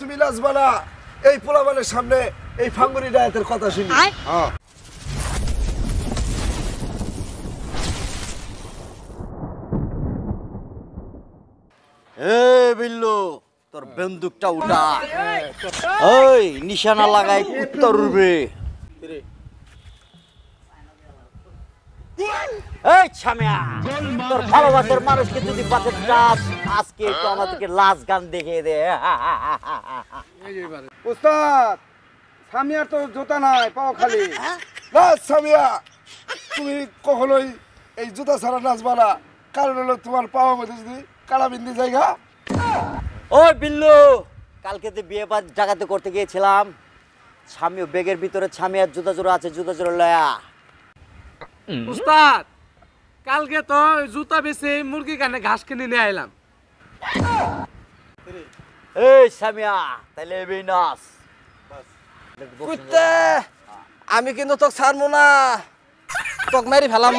তুমি নাচবা না এই পোলাবানের সামনে এই ফাঙ্গুরি ডায়াতের কথা শুনি। হ্যাঁ এ বিল্লু তোর বন্দুকটা উঠা। ওই নিশানা লাগাই উত্তর উড়বে। এই ছামিয়া তোর ভালোবাসার মানুষকে যদি পাশে চাস আজকে একটু আমাদেরকে লাশ গান দেখিয়ে দে। উস্তাদ সামিয়ার তো জুতা নাই পাও খালি। না সামিয়া তুমি কখনোই এই জুতা ছাড়া নাচবা না, কারণ হলো তোমার পাওয়ার মধ্যে যদি কালাবিন্দি জায়গা। ওই বিল্লু কালকে তো বিয়ে বাড়ি জায়গাতে করতে গিয়েছিলাম, ছামিও ব্যাগের ভিতরে ছামিয়ার জুতা জোড়া আছে, জুতা জোড়া লয়া। উস্তাদ কালকে তো জুতা বেচে মুরগি কানে ঘাস কিনে নিয়ে আইলাম। এই ছামিয়া তাইলে এবি নাচ। কুত্তে আমি কিন্তু তোকে ছাড়বো না, তোকে মেরে ফেলাম।